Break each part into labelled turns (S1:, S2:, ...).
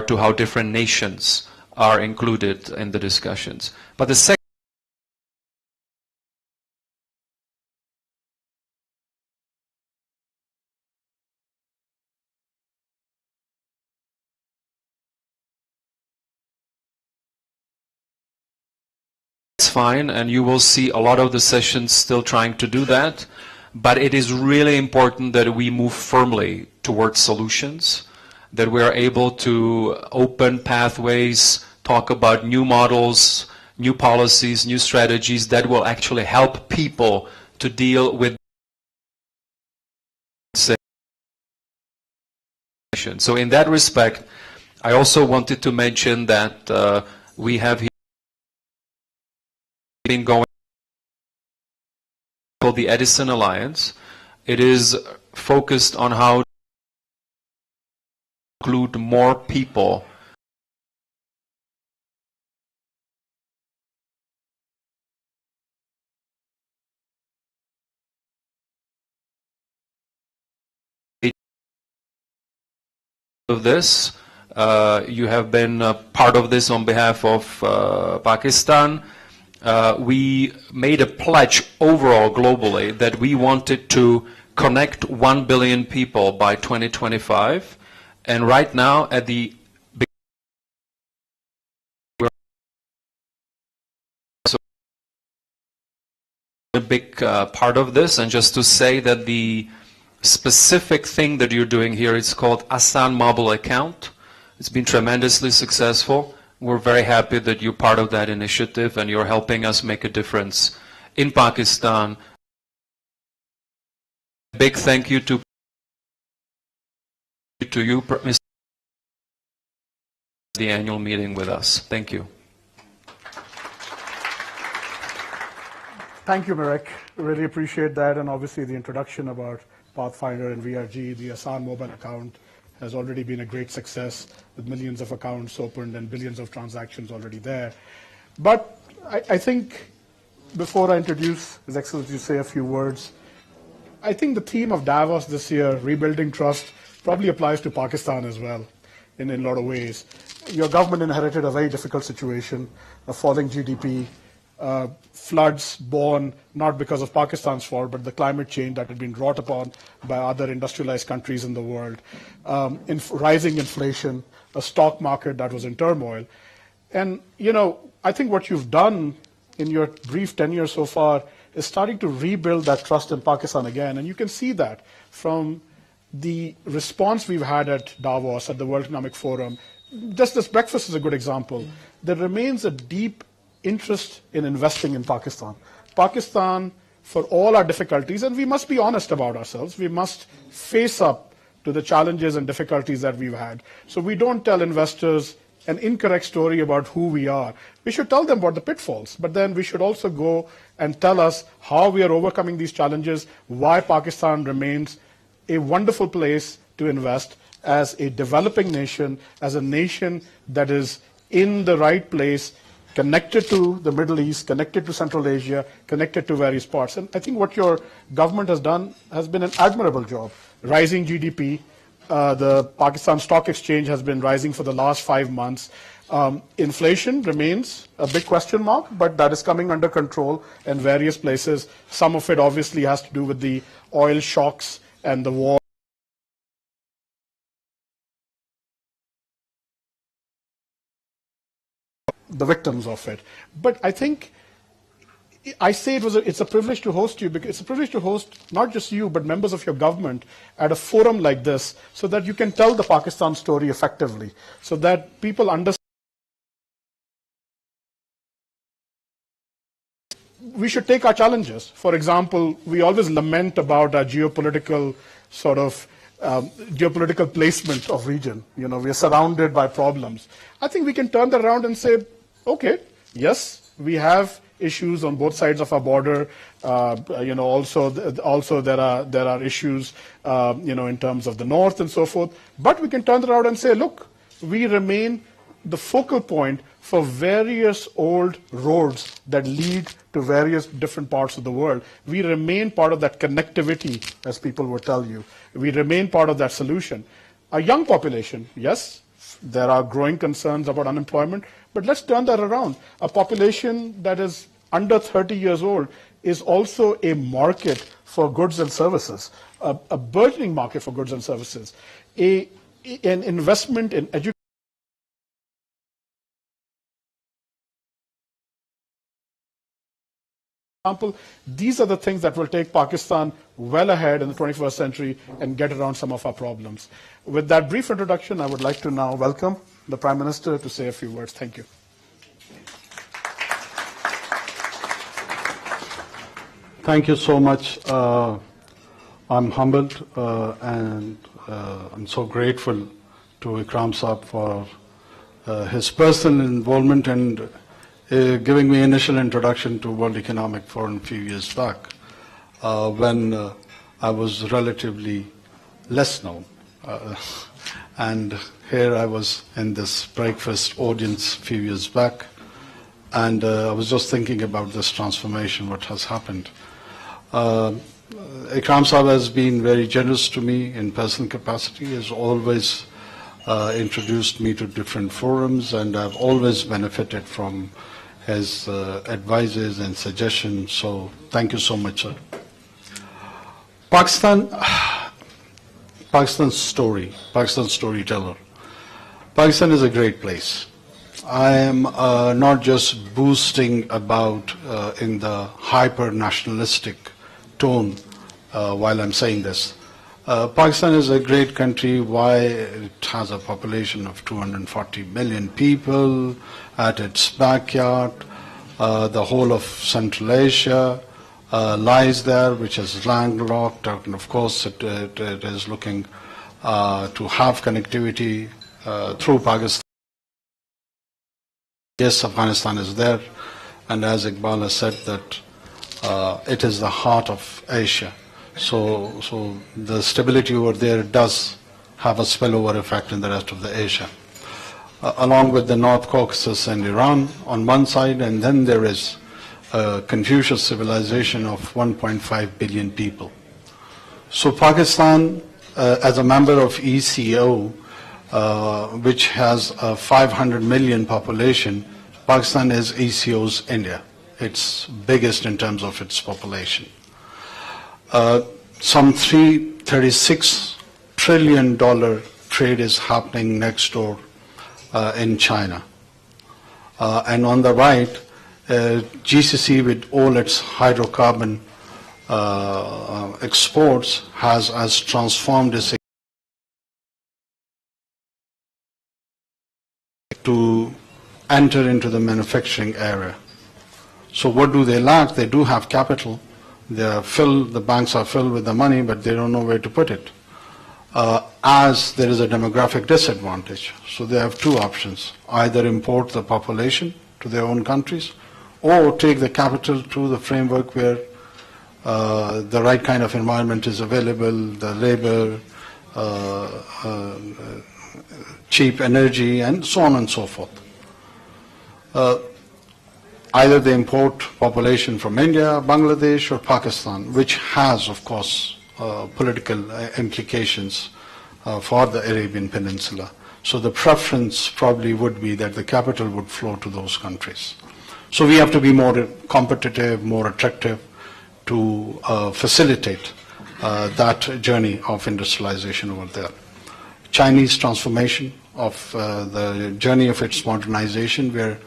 S1: to how different nations are included in the discussions. But the second, it's fine, and you will see a lot of the sessions still trying to do that, but it is really important that we move firmly towards solutions, that we are able to open pathways, talk about new models, new policies, new strategies that will actually help people to deal with. So in that respect, I also wanted to mention that we have been going called the Edison Alliance. It is focused on how to include more people of this. You have been part of this on behalf of Pakistan. We made a pledge overall globally that we wanted to connect 1 billion people by 2025. And right now at the a big part of this, and just to say that the specific thing that you're doing here is called Asan Mobile Account. It's been tremendously successful. We're very happy that you're part of that initiative and you're helping us make a difference in Pakistan. Big thank you to you, Mr. the annual meeting with us. Thank you.
S2: Thank you, Marek. Really appreciate that, and obviously the introduction about Pathfinder and VRG, the Asan mobile account, has already been a great success with millions of accounts opened and billions of transactions already there. But I think before I introduce His Excellency to say a few words, I think the theme of Davos this year, rebuilding trust, probably applies to Pakistan as well in a lot of ways. Your government inherited a very difficult situation, a falling GDP, floods born not because of Pakistan's fault, but the climate change that had been wrought upon by other industrialized countries in the world, rising inflation, a stock market that was in turmoil. And, you know, I think what you've done in your brief tenure so far is starting to rebuild that trust in Pakistan again. And you can see that from the response we've had at Davos, at the World Economic Forum. Just this breakfast is a good example. There remains a deep interest in investing in Pakistan. Pakistan, for all our difficulties, and we must be honest about ourselves, we must face up to the challenges and difficulties that we've had. So we don't tell investors an incorrect story about who we are. We should tell them about the pitfalls, but then we should also go and tell us how we are overcoming these challenges, why Pakistan remains a wonderful place to invest as a developing nation, as a nation that is in the right place, connected to the Middle East, connected to Central Asia, connected to various parts. And I think what your government has done has been an admirable job. Rising GDP, the Pakistan Stock Exchange has been rising for the last 5 months. Inflation remains a big question mark, but that is coming under control in various places. Some of it obviously has to do with the oil shocks and the war. The victims of it. But I think I say it's a privilege to host you, because it's a privilege to host not just you, but members of your government at a forum like this, so that you can tell the Pakistan story effectively, so that people understand. We should take our challenges. For example, we always lament about our geopolitical sort of geopolitical placement of region. You know, we are surrounded by problems. I think we can turn that around and say, okay, yes, we have issues on both sides of our border. You know, also there are issues, you know, in terms of the north and so forth. But we can turn it around and say, look, we remain the focal point for various old roads that lead to various different parts of the world. We remain part of that connectivity, as people will tell you. We remain part of that solution. A young population, yes, There are growing concerns about unemployment, but let's turn that around. A population that is under 30 years old is also a market for goods and services, a burgeoning market for goods and services, an investment in education. These are the things that will take Pakistan well ahead in the 21st century and get around some of our problems. With that brief introduction, I would like to now welcome the Prime Minister to say a few words. Thank you.
S3: Thank you so much. I'm humbled and I'm so grateful to Ikram Saab for his personal involvement and giving me initial introduction to World Economic Forum a few years back when I was relatively less known. And here I was in this breakfast audience a few years back, and I was just thinking about this transformation, what has happened. Ikram Saab has been very generous to me in personal capacity. He has always introduced me to different forums, and I've always benefited from his advices and suggestions. So thank you so much, sir. Pakistan's story, Pakistan's storyteller. Pakistan is a great place. I am not just boasting about in the hyper-nationalistic tone while I'm saying this. Pakistan is a great country. Why? It has a population of 240 million people at its backyard. The whole of Central Asia lies there, which is landlocked, and of course it is looking to have connectivity through Pakistan. Yes, Afghanistan is there, and as Iqbal has said that it is the heart of Asia. So the stability over there does have a spillover effect in the rest of the Asia. Along with the North Caucasus and Iran on one side, and then there is a Confucius civilization of 1.5 billion people. So Pakistan, as a member of ECO, which has a 500 million population, Pakistan is ECO's India. It's biggest in terms of its population. Some $36 trillion trade is happening next door in China. And on the right, GCC with all its hydrocarbon exports has transformed its to enter into the manufacturing area. So what do they lack? They do have capital. The banks are filled with the money, but they don't know where to put it. As there is a demographic disadvantage. So they have two options: either import the population to their own countries, or take the capital to the framework where the right kind of environment is available, the labor, cheap energy, and so on and so forth. Either they import population from India, Bangladesh, or Pakistan, which has, of course, political implications for the Arabian Peninsula. So the preference probably would be that the capital would flow to those countries. So we have to be more competitive, more attractive to facilitate that journey of industrialization over there. Chinese transformation of the journey of its modernization, where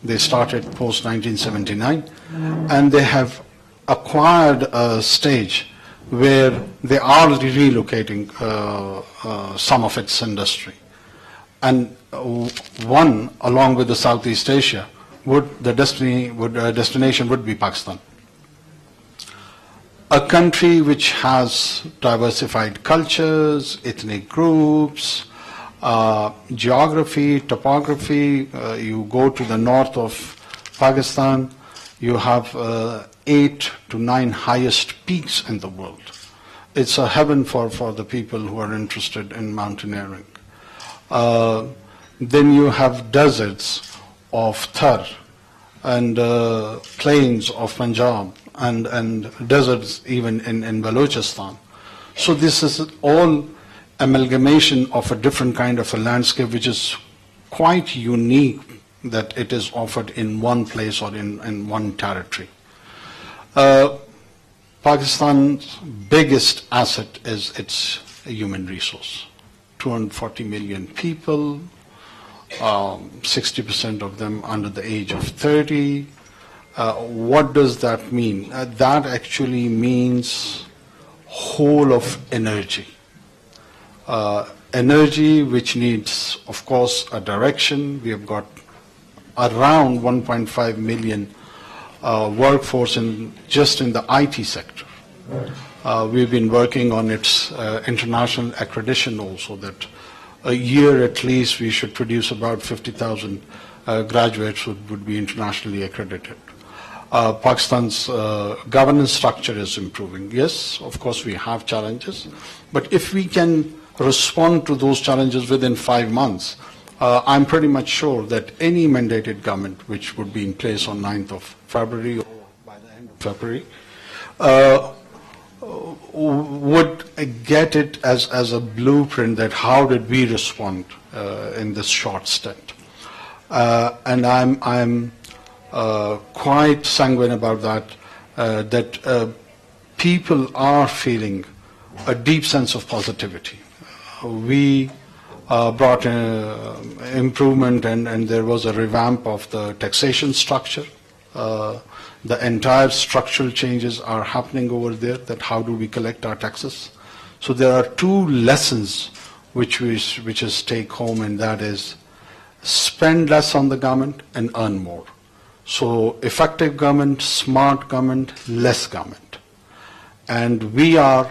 S3: they started post-1979, and they have acquired a stage where they are relocating some of its industry. And one, along with the Southeast Asia, destination would be Pakistan. A country which has diversified cultures, ethnic groups, geography, topography. You go to the north of Pakistan, you have 8 to 9 highest peaks in the world. It's a heaven for the people who are interested in mountaineering. Then you have deserts of Thar and plains of Punjab and deserts even in Balochistan. So this is all amalgamation of a different kind of a landscape which is quite unique, that it is offered in one place or in one territory. Pakistan's biggest asset is its human resource. 240 million people, 60% of them under the age of 30. What does that mean? That actually means whole of energy. Energy which needs, of course, a direction. We have got around 1.5 million workforce just in the IT sector. We've been working on its international accreditation also, that a year at least we should produce about 50,000 graduates who would be internationally accredited. Pakistan's governance structure is improving. Yes, of course we have challenges, but if we can respond to those challenges within 5 months, I'm pretty much sure that any mandated government which would be in place on 9th of February or by the end of February would get it as a blueprint that how did we respond in this short stint. And I'm quite sanguine about that, people are feeling a deep sense of positivity. We brought improvement and there was a revamp of the taxation structure. The entire structural changes are happening over there, that how do we collect our taxes. So there are 2 lessons which is take home, and that is spend less on the government and earn more. So effective government, smart government, less government. And we are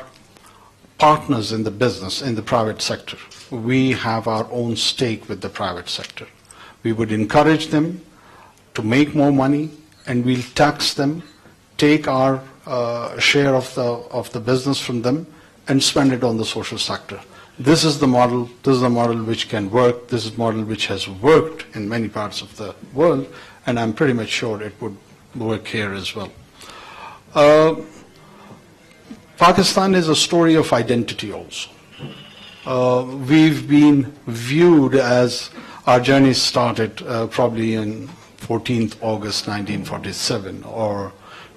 S3: partners in the business, in the private sector. We have our own stake with the private sector. We would encourage them to make more money, and we'll tax them, take our share of the business from them, and spend it on the social sector. This is the model. This is the model which can work. This is the model which has worked in many parts of the world, and I'm pretty much sure it would work here as well. Pakistan is a story of identity also. We've been viewed as our journey started probably in 14th August 1947, or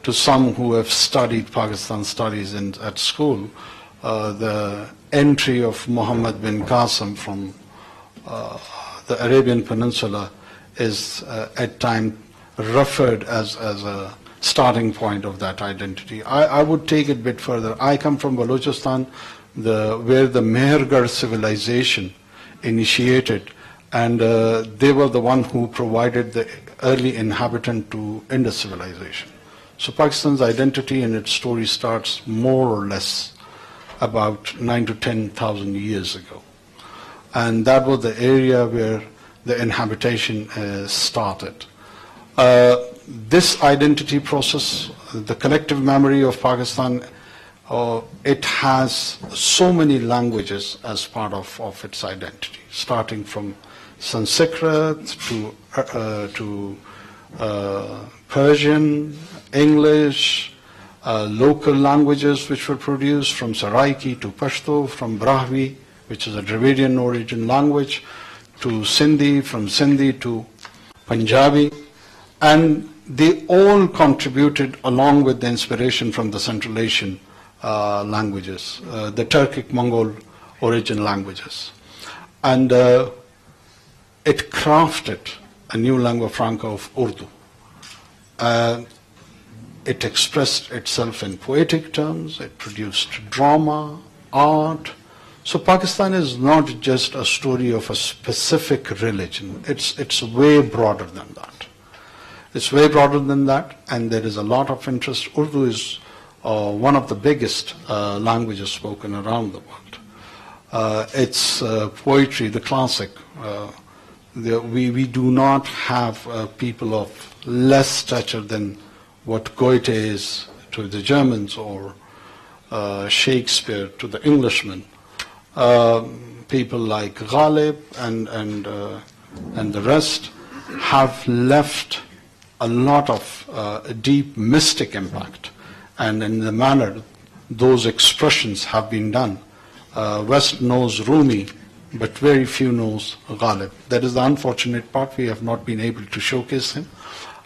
S3: to some who have studied Pakistan studies at school, the entry of Muhammad bin Qasim from the Arabian Peninsula is at times referred as a starting point of that identity. I would take it a bit further. I come from Balochistan, where the Mehergarh civilization initiated, and they were the one who provided the early inhabitant to Indus civilization. So Pakistan's identity and its story starts more or less about 9,000 to 10,000 years ago. And that was the area where the inhabitation started. This identity process, the collective memory of Pakistan, it has so many languages as part of its identity, starting from Sanskrit to Persian, English, local languages which were produced from Saraiki to Pashto, from Brahvi, which is a Dravidian origin language, to Sindhi, from Sindhi to Punjabi, and they all contributed along with the inspiration from the Central Asian languages, the Turkic Mongol origin languages. And it crafted a new lingua franca of Urdu. It expressed itself in poetic terms, it produced drama, art. So Pakistan is not just a story of a specific religion, it's way broader than that. It's way broader than that, and there is a lot of interest. Urdu is one of the biggest languages spoken around the world. It's poetry, the classic. We do not have people of less stature than what Goethe is to the Germans, or Shakespeare to the Englishmen. People like Ghalib and the rest have left a lot of deep mystic impact, and in the manner those expressions have been done, West knows Rumi, but very few knows Ghalib. That is the unfortunate part. We have not been able to showcase him.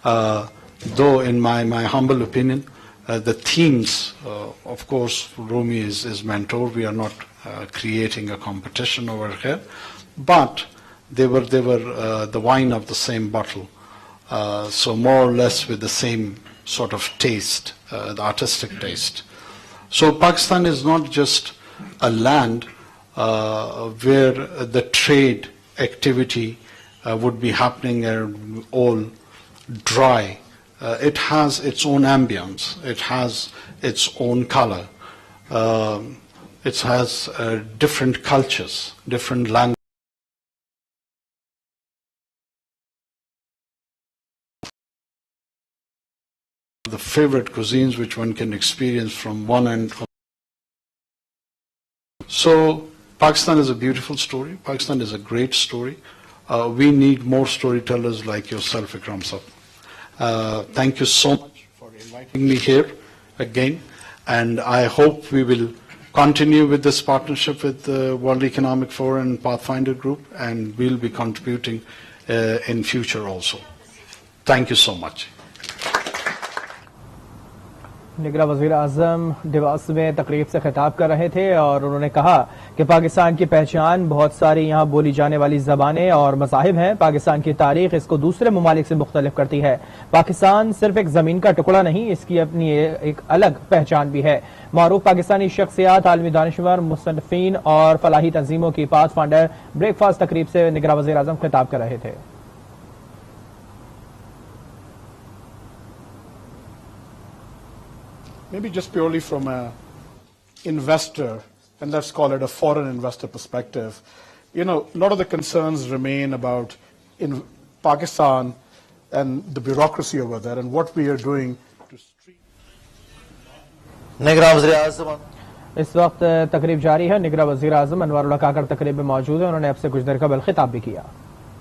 S3: Though in my humble opinion, the themes, of course, Rumi is mentor. We are not creating a competition over here, but they were the wine of the same bottle. So more or less with the same sort of taste, the artistic taste. So Pakistan is not just a land where the trade activity would be happening and all dry. It has its own ambience. It has its own color. It has different cultures, different languages. The favorite cuisines which one can experience from one end. So Pakistan is a beautiful story. Pakistan is a great story. We need more storytellers like yourself, Ikram Sahab. Thank you so much for inviting me here again, and I hope we will continue with this partnership with the World Economic Forum and Pathfinder Group, and we'll be contributing in future also. Thank you so much.
S4: निगरान वज़ीर आज़म DeVos में तकरीब से खिताब कर रहे थे और उन्होंने कहा कि पाकिस्तान की पहचान बहुत सारी यहाँ बोली जाने वाली ज़बानें और मज़ाहिब हैं। पाकिस्तान की तारीख इसको दूसरे ममालिक से मुख्तलिफ करती है। पाकिस्तान सिर्फ एक ज़मीन का टुकड़ा नहीं, इसकी अपनी एक अलग पहचान भी है। मारूफ पाकिस्तानी शख्सियात, आलमी दानिशवर, मुसन्निफ़ीन और फलाही तंजीमों की पाथफाइंडर ब्रेकफास्ट तकरीब से निगरान वज़ीर आज़म खिताब कर रहे थे।
S2: Maybe just purely from an investor, and let's call it a foreign investor perspective, a lot of the concerns remain about in Pakistan and the bureaucracy over there and what we are doing to streamline.
S4: इस वक्त तकरीब जारी है। निगरान वज़ीर आज़म अनवर-उल-हक काकर तकरीब में मौजूद है। उन्होंने अब से कुछ देर कबल खिताब भी किया।